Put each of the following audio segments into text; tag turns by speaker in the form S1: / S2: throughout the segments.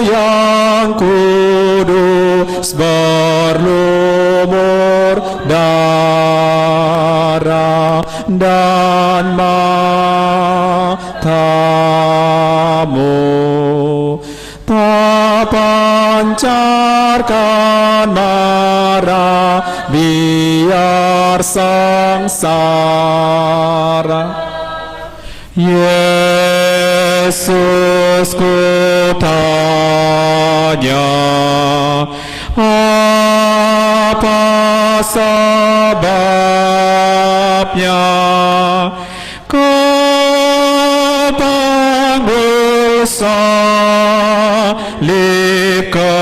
S1: yang kudus berlumur darah dan matamu, tak pancarkan marah biar sengsara. Yesus, ku tanya, apa sebabnya kau panggul salib ke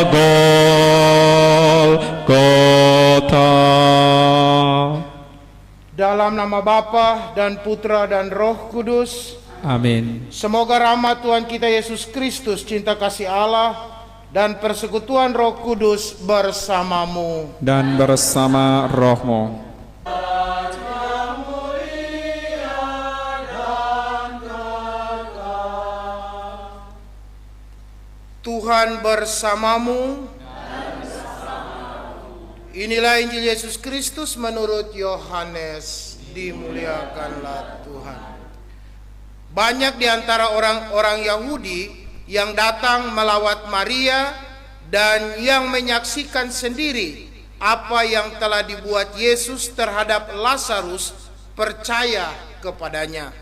S1: Golgota?
S2: Dalam nama Bapa dan Putra dan Roh Kudus.
S1: Amin.
S2: Semoga rahmat Tuhan kita Yesus Kristus, cinta kasih Allah, dan persekutuan Roh Kudus bersamamu.
S1: Dan bersama rohmu.
S2: Tuhan bersamamu. Inilah Injil Yesus Kristus menurut Yohanes. Dimuliakanlah Tuhan. Banyak di antara orang-orang Yahudi yang datang melawat Maria dan yang menyaksikan sendiri apa yang telah dibuat Yesus terhadap Lazarus percaya kepadanya.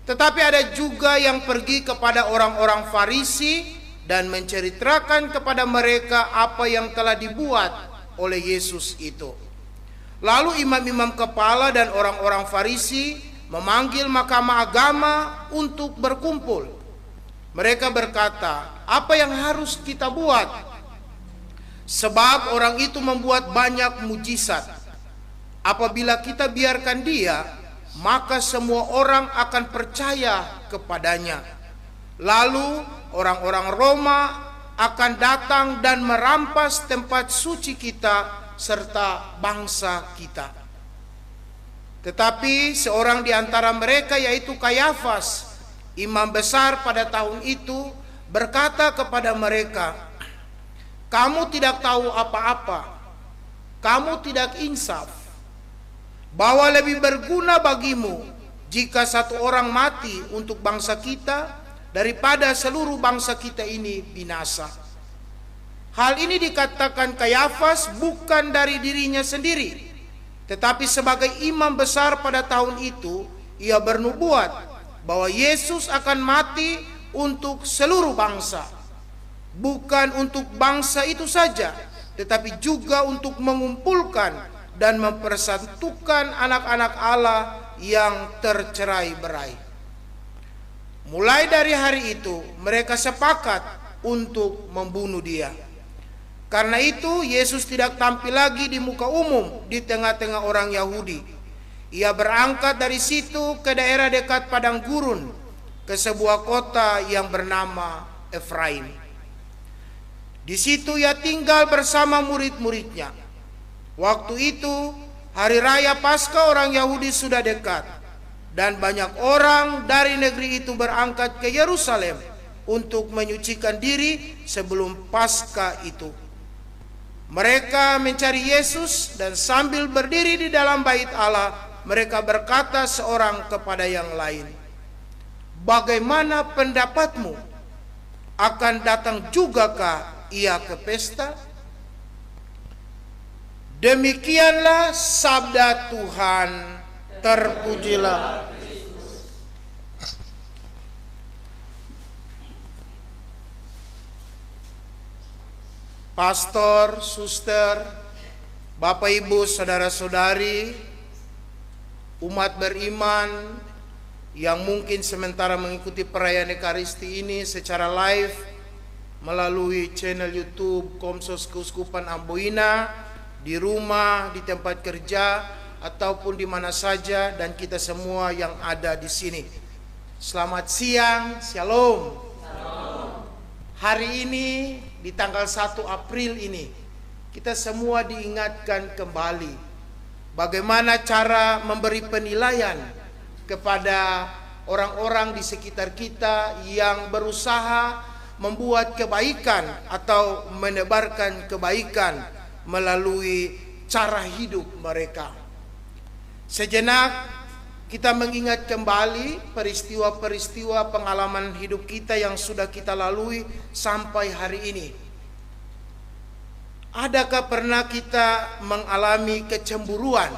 S2: Tetapi ada juga yang pergi kepada orang-orang Farisi dan menceritakan kepada mereka apa yang telah dibuat oleh Yesus itu. Lalu imam-imam kepala dan orang-orang Farisi memanggil mahkamah agama untuk berkumpul. Mereka berkata, apa yang harus kita buat? Sebab orang itu membuat banyak mujizat. Apabila kita biarkan dia, maka semua orang akan percaya kepadanya. Lalu orang-orang Roma akan datang dan merampas tempat suci kita serta bangsa kita. Tetapi seorang di antara mereka, yaitu Kayafas, imam besar pada tahun itu, berkata kepada mereka, kamu tidak tahu apa-apa, kamu tidak insaf, bahwa lebih berguna bagimu jika satu orang mati untuk bangsa kita daripada seluruh bangsa kita ini binasa. Hal ini dikatakan Kayafas bukan dari dirinya sendiri, tetapi sebagai imam besar pada tahun itu, ia bernubuat bahwa Yesus akan mati untuk seluruh bangsa. Bukan untuk bangsa itu saja, tetapi juga untuk mengumpulkan dan mempersatukan anak-anak Allah yang tercerai-berai. Mulai dari hari itu, mereka sepakat untuk membunuh dia. Karena itu, Yesus tidak tampil lagi di muka umum di tengah-tengah orang Yahudi. Ia berangkat dari situ ke daerah dekat padang gurun, ke sebuah kota yang bernama Efraim. Di situ ia tinggal bersama murid-muridnya. Waktu itu, hari raya Paskah orang Yahudi sudah dekat, dan banyak orang dari negeri itu berangkat ke Yerusalem untuk menyucikan diri sebelum Paskah itu. Mereka mencari Yesus, dan sambil berdiri di dalam bait Allah, mereka berkata seorang kepada yang lain, bagaimana pendapatmu? Akan datang jugakah ia ke pesta? Demikianlah sabda Tuhan. Terpujilah. Pastor, suster, Bapak Ibu, saudara-saudari, umat beriman yang mungkin sementara mengikuti perayaan Ekaristi ini secara live melalui channel YouTube Komsos Keuskupan Amboina, di rumah, di tempat kerja, ataupun di mana saja, dan kita semua yang ada di sini. Selamat siang, shalom. Hari ini di tanggal 1 April ini, kita semua diingatkan kembali bagaimana cara memberi penilaian kepada orang-orang di sekitar kita yang berusaha membuat kebaikan atau menebarkan kebaikan melalui cara hidup mereka. Sejenak kita mengingat kembali peristiwa-peristiwa pengalaman hidup kita yang sudah kita lalui sampai hari ini. Adakah pernah kita mengalami kecemburuan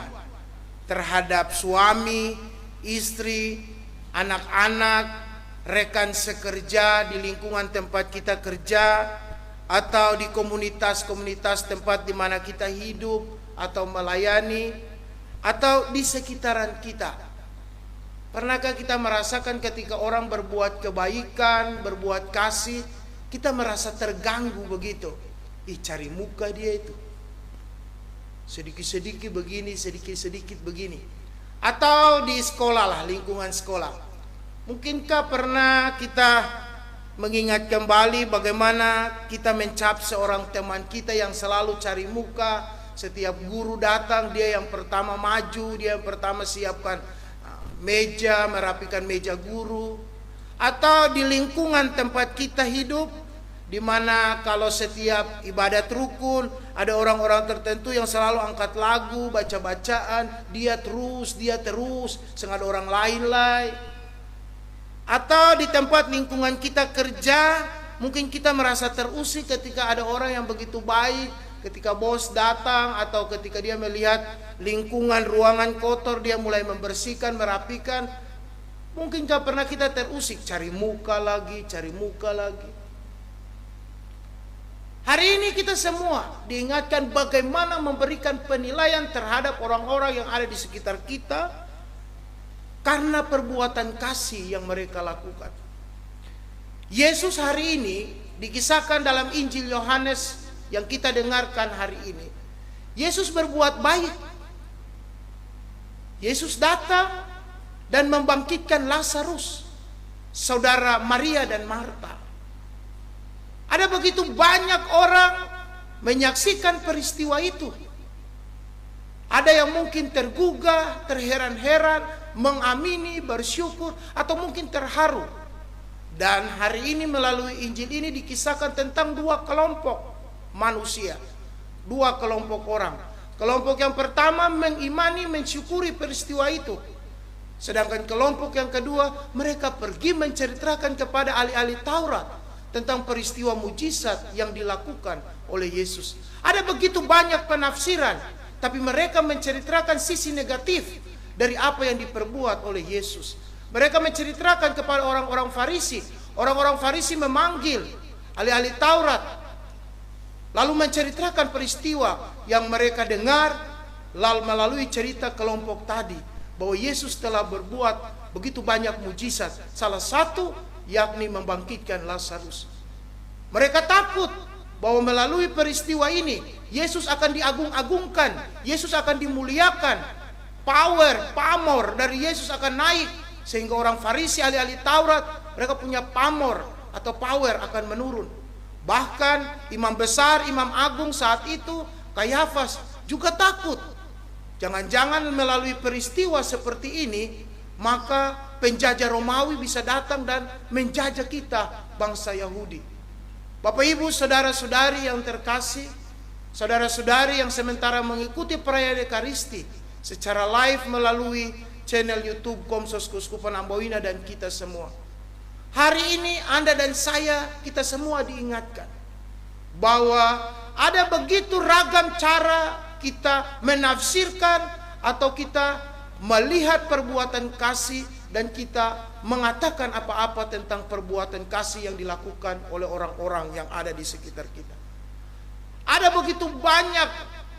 S2: terhadap suami, istri, anak-anak, rekan sekerja di lingkungan tempat kita kerja, atau di komunitas-komunitas tempat di mana kita hidup atau melayani, atau di sekitaran kita? Pernahkah kita merasakan ketika orang berbuat kebaikan, berbuat kasih, kita merasa terganggu begitu? Cari muka dia itu. Sedikit-sedikit begini, sedikit-sedikit begini. Atau di sekolah lah, lingkungan sekolah. Mungkinkah pernah kita mengingat kembali bagaimana kita mencap seorang teman kita yang selalu cari muka? Setiap guru datang, dia yang pertama maju, dia yang pertama siapkan meja, merapikan meja guru. Atau di lingkungan tempat kita hidup, di mana kalau setiap ibadat rukun ada orang-orang tertentu yang selalu angkat lagu, baca-bacaan, dia terus, sengaja ada orang lain lah. Atau di tempat lingkungan kita kerja, mungkin kita merasa terusik ketika ada orang yang begitu baik, ketika bos datang atau ketika dia melihat lingkungan ruangan kotor, dia mulai membersihkan, merapikan. Mungkinkah pernah kita terusik, cari muka lagi. Hari ini kita semua diingatkan bagaimana memberikan penilaian terhadap orang-orang yang ada di sekitar kita karena perbuatan kasih yang mereka lakukan. Yesus hari ini dikisahkan dalam Injil Yohanes yang kita dengarkan hari ini. Yesus berbuat baik. Yesus datang dan membangkitkan Lazarus, saudara Maria dan Marta. Ada begitu banyak orang menyaksikan peristiwa itu. Ada yang mungkin tergugah, terheran-heran, mengamini, bersyukur, atau mungkin terharu. Dan hari ini melalui Injil ini dikisahkan tentang dua kelompok manusia, dua kelompok orang. Kelompok yang pertama mengimani, mensyukuri peristiwa itu. Sedangkan kelompok yang kedua, mereka pergi menceritakan kepada ahli-ahli Taurat tentang peristiwa mujizat yang dilakukan oleh Yesus. Ada begitu banyak penafsiran, tapi mereka menceritakan sisi negatif dari apa yang diperbuat oleh Yesus. Mereka menceritakan kepada orang-orang Farisi. Orang-orang Farisi memanggil ahli-ahli Taurat, lalu menceritakan peristiwa yang mereka dengar, lalu melalui cerita kelompok tadi, bahwa Yesus telah berbuat begitu banyak mujizat. Salah satu yakni membangkitkan Lazarus. Mereka takut bahwa melalui peristiwa ini Yesus akan diagung-agungkan, Yesus akan dimuliakan, pamor dari Yesus akan naik, sehingga orang Farisi, ahli-ahli Taurat, mereka punya pamor atau power akan menurun. Bahkan imam besar, imam agung saat itu, Kayafas, juga takut. Jangan-jangan melalui peristiwa seperti ini, maka penjajah Romawi bisa datang dan menjajah kita, bangsa Yahudi. Bapak Ibu, saudara-saudari yang terkasih, saudara-saudari yang sementara mengikuti perayaan Ekaristi secara live melalui channel YouTube Komsos Keuskupan Amboina dan kita semua. Hari ini Anda dan saya, kita semua diingatkan bahwa ada begitu ragam cara kita menafsirkan atau kita melihat perbuatan kasih, dan kita mengatakan apa-apa tentang perbuatan kasih yang dilakukan oleh orang-orang yang ada di sekitar kita. Ada begitu banyak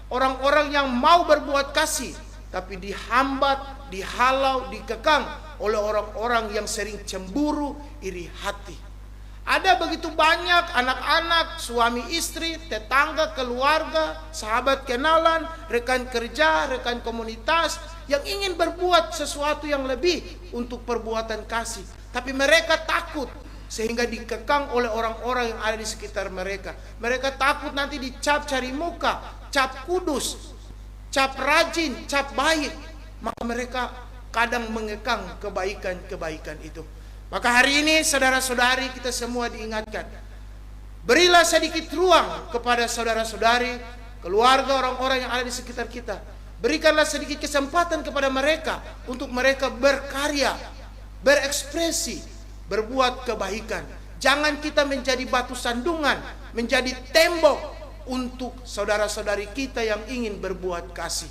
S2: orang-orang yang mau berbuat kasih, tapi dihambat, dihalau, dikekang oleh orang-orang yang sering cemburu, iri hati. Ada begitu banyak anak-anak, suami istri, tetangga, keluarga, sahabat kenalan, rekan kerja, rekan komunitas yang ingin berbuat sesuatu yang lebih untuk perbuatan kasih, tapi mereka takut sehingga dikekang oleh orang-orang yang ada di sekitar mereka. Mereka takut nanti dicap cari muka, cap kudus, cap rajin, cap baik, maka mereka kadang mengekang kebaikan-kebaikan itu. Maka hari ini saudara-saudari kita semua diingatkan, Berilah sedikit ruang kepada saudara-saudari, keluarga, orang-orang yang ada di sekitar kita. Berikanlah sedikit kesempatan kepada mereka untuk mereka berkarya, berekspresi, berbuat kebaikan. Jangan kita menjadi batu sandungan, menjadi tembok untuk saudara-saudari kita yang ingin berbuat kasih.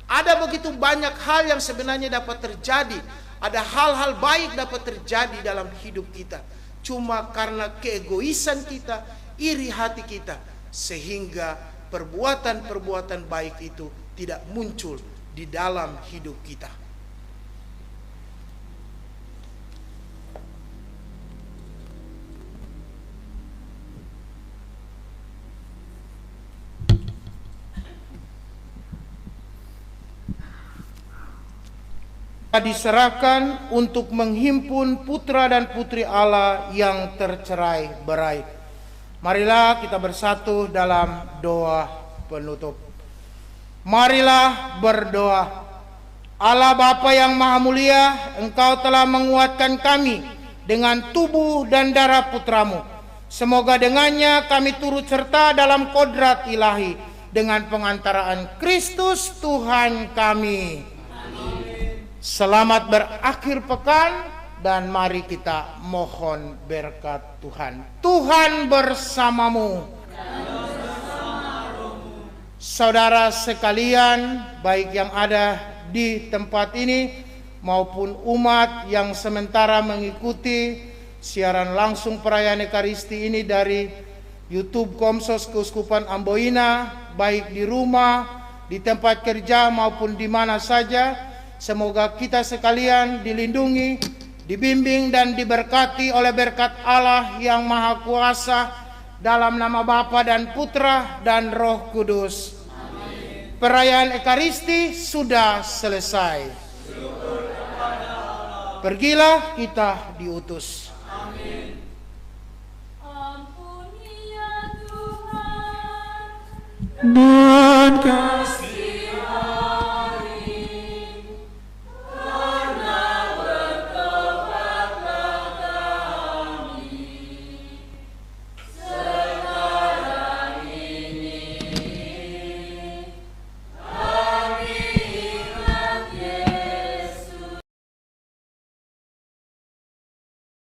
S2: Ada begitu banyak hal yang sebenarnya dapat terjadi. Ada hal-hal baik dapat terjadi dalam hidup kita. Cuma karena keegoisan kita, iri hati kita, sehingga perbuatan-perbuatan baik itu tidak muncul di dalam hidup kita. Diserahkan untuk menghimpun putra dan putri Allah yang tercerai-berai. Marilah kita bersatu dalam doa penutup. Marilah berdoa. Allah Bapa yang Maha Mulia, Engkau telah menguatkan kami dengan tubuh dan darah putramu. Semoga dengannya kami turut serta dalam kodrat ilahi dengan pengantaraan Kristus Tuhan kami. Selamat berakhir pekan dan mari kita mohon berkat Tuhan. Tuhan bersamamu. Saudara sekalian, baik yang ada di tempat ini maupun umat yang sementara mengikuti siaran langsung perayaan Ekaristi ini dari YouTube Komsos Keuskupan Amboina, baik di rumah, di tempat kerja maupun di mana saja. Semoga kita sekalian dilindungi, dibimbing dan diberkati oleh berkat Allah yang Maha Kuasa dalam nama Bapa dan Putra dan Roh Kudus. Amin. Perayaan Ekaristi sudah selesai. Pergilah, kita diutus.
S3: Amin. Ampuni ya Tuhan.
S1: Dan